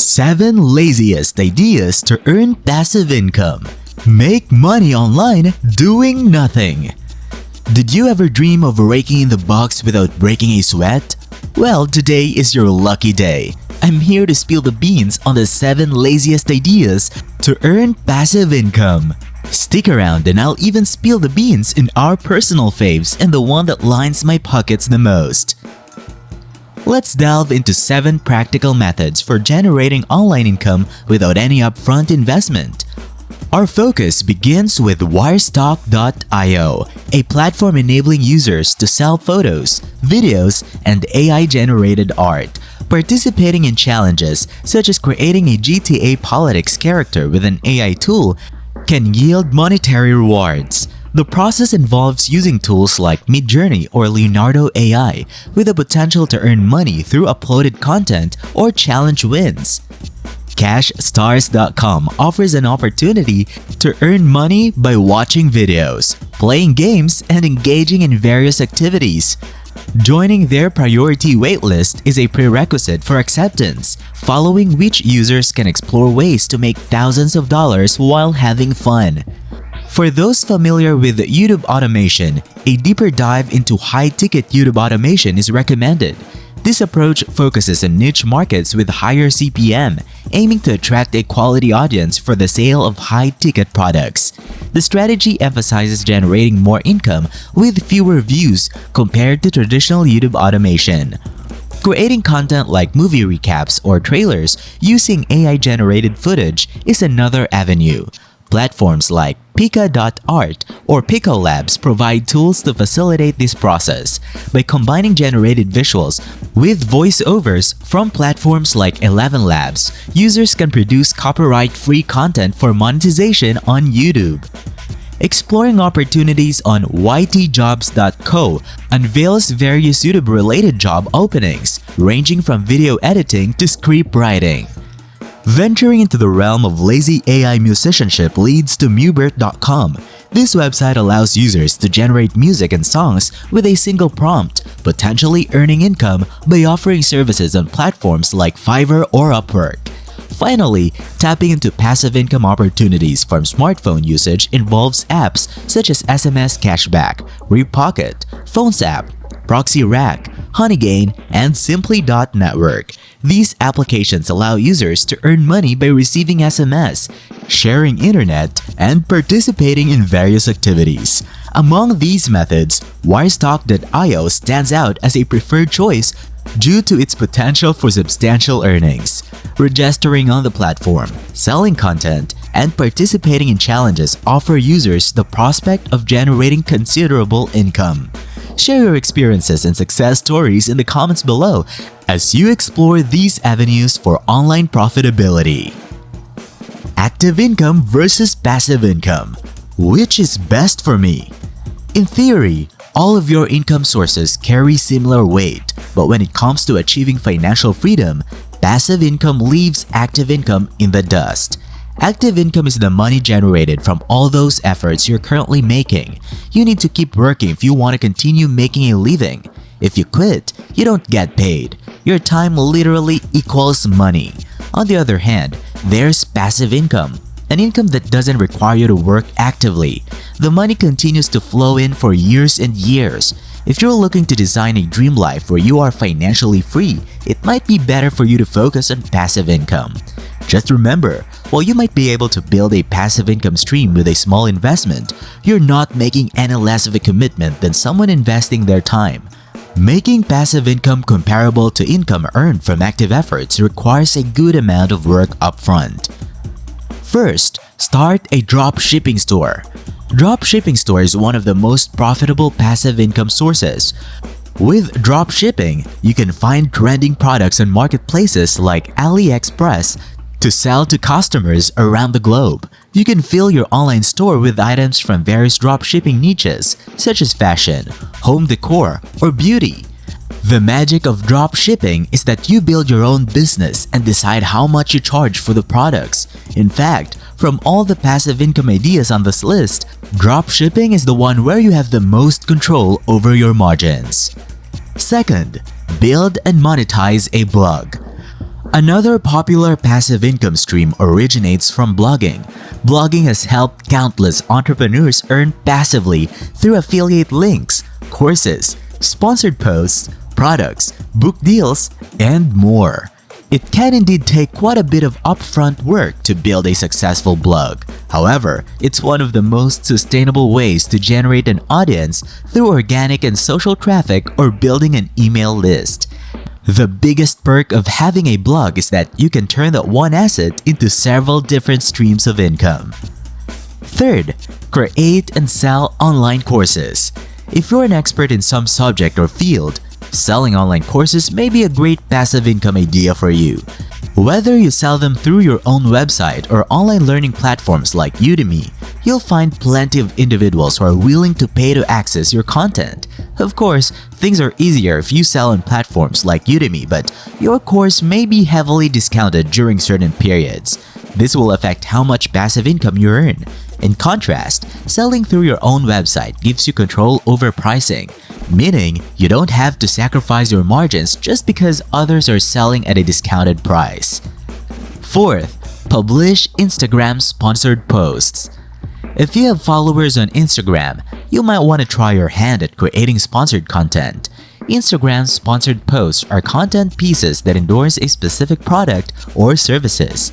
7 Laziest Ideas to Earn Passive Income. Make money online doing nothing. Did you ever dream of raking in the box without breaking a sweat? Well, today is your lucky day. I'm here to spill the beans on the 7 laziest ideas to earn passive income. Stick around and I'll even spill the beans in our personal faves and the one that lines my pockets the most. Let's delve into 7 practical methods for generating online income without any upfront investment. Our focus begins with wirestock.io, a platform enabling users to sell photos, videos, and AI-generated art, participating in challenges such as creating a GTA politics character with an AI tool can yield monetary rewards. The process involves using tools like Midjourney or Leonardo AI with the potential to earn money through uploaded content or challenge wins. CashStars.com offers an opportunity to earn money by watching videos, playing games, and engaging in various activities. Joining their priority waitlist is a prerequisite for acceptance, following which users can explore ways to make thousands of dollars while having fun. For those familiar with YouTube automation, a deeper dive into high-ticket YouTube automation is recommended. This approach focuses on niche markets with higher CPM, aiming to attract a quality audience for the sale of high-ticket products. The strategy emphasizes generating more income with fewer views compared to traditional YouTube automation. Creating content like movie recaps or trailers using AI-generated footage is another avenue. Platforms like Pika.art or Pico Labs provide tools to facilitate this process. By combining generated visuals with voiceovers from platforms like 11 Labs, users can produce copyright-free content for monetization on YouTube. Exploring opportunities on ytjobs.co unveils various YouTube-related job openings, ranging from video editing to script writing. Venturing into the realm of lazy AI musicianship leads to Mubert.com. This website allows users to generate music and songs with a single prompt, potentially earning income by offering services on platforms like Fiverr or Upwork. Finally, tapping into passive income opportunities from smartphone usage involves apps such as SMS Cashback, Repocket, Phones app, Proxy Rack, Honeygain, and Simply.network. These applications allow users to earn money by receiving SMS, sharing internet, and participating in various activities. Among these methods, wirestock.io stands out as a preferred choice due to its potential for substantial earnings. Registering on the platform, selling content, and participating in challenges offer users the prospect of generating considerable income. Share your experiences and success stories in the comments below as you explore these avenues for online profitability. Active income versus passive income. Which is best for me? In theory, all of your income sources carry similar weight, but when it comes to achieving financial freedom, passive income leaves active income in the dust. Active income is the money generated from all those efforts you're currently making. You need to keep working if you want to continue making a living. If you quit, you don't get paid. Your time literally equals money. On the other hand, there's passive income, an income that doesn't require you to work actively. The money continues to flow in for years and years. If you're looking to design a dream life where you are financially free, it might be better for you to focus on passive income. Just remember, while you might be able to build a passive income stream with a small investment, you're not making any less of a commitment than someone investing their time. Making passive income comparable to income earned from active efforts requires a good amount of work upfront. First, start a dropshipping store. Dropshipping store is one of the most profitable passive income sources. With dropshipping, you can find trending products on marketplaces like AliExpress to sell to customers around the globe. You can fill your online store with items from various dropshipping niches such as fashion, home decor, or beauty. The magic of dropshipping is that you build your own business and decide how much you charge for the products. In fact, from all the passive income ideas on this list, dropshipping is the one where you have the most control over your margins. Second, build and monetize a blog. Another popular passive income stream originates from blogging. Blogging has helped countless entrepreneurs earn passively through affiliate links, courses, sponsored posts, products, book deals, and more. It can indeed take quite a bit of upfront work to build a successful blog. However, it's one of the most sustainable ways to generate an audience through organic and social traffic or building an email list. The biggest perk of having a blog is that you can turn that one asset into several different streams of income. Third, create and sell online courses. If you're an expert in some subject or field, selling online courses may be a great passive income idea for you. Whether you sell them through your own website or online learning platforms like Udemy, you'll find plenty of individuals who are willing to pay to access your content. Of course, things are easier if you sell on platforms like Udemy, but your course may be heavily discounted during certain periods. This will affect how much passive income you earn. In contrast, selling through your own website gives you control over pricing, meaning you don't have to sacrifice your margins just because others are selling at a discounted price. Fourth, publish Instagram sponsored posts. If you have followers on Instagram, you might want to try your hand at creating sponsored content. Instagram sponsored posts are content pieces that endorse a specific product or services.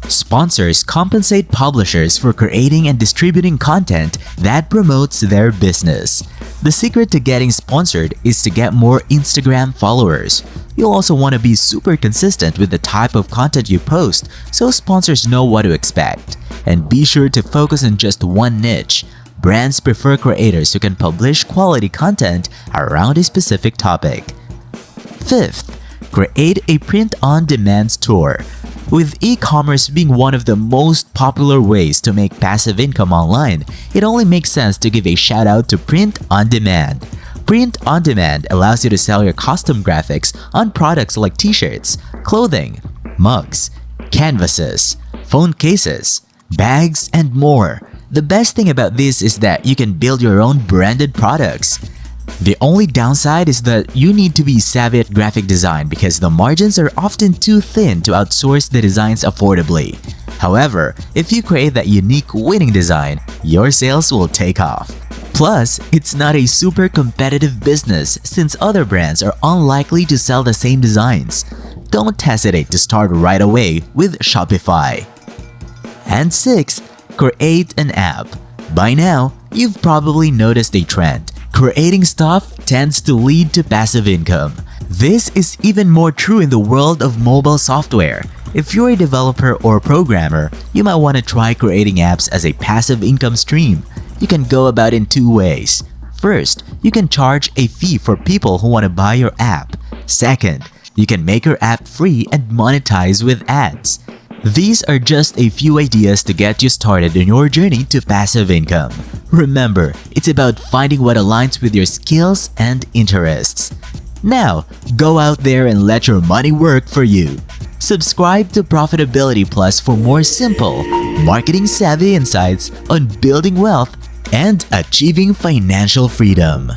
Sponsors compensate publishers for creating and distributing content that promotes their business. The secret to getting sponsored is to get more Instagram followers. You'll also want to be super consistent with the type of content you post so sponsors know what to expect. And be sure to focus on just one niche. Brands prefer creators who can publish quality content around a specific topic. Fifth, create a print-on-demand store. With e-commerce being one of the most popular ways to make passive income online, it only makes sense to give a shout out to print on demand. Print on demand allows you to sell your custom graphics on products like t-shirts, clothing, mugs, canvases, phone cases, bags, and more. The best thing about this is that you can build your own branded products. The only downside is that you need to be savvy at graphic design because the margins are often too thin to outsource the designs affordably. However, if you create that unique winning design, your sales will take off. Plus, it's not a super competitive business since other brands are unlikely to sell the same designs. Don't hesitate to start right away with Shopify. And sixth, create an app. By now, you've probably noticed a trend. Creating stuff tends to lead to passive income. This is even more true in the world of mobile software. If you're a developer or programmer, you might want to try creating apps as a passive income stream. You can go about it in two ways. First, you can charge a fee for people who want to buy your app. Second, you can make your app free and monetize with ads. These are just a few ideas to get you started on your journey to passive income. Remember, it's about finding what aligns with your skills and interests. Now, go out there and let your money work for you. Subscribe to Profitability Plus for more simple, marketing-savvy insights on building wealth and achieving financial freedom.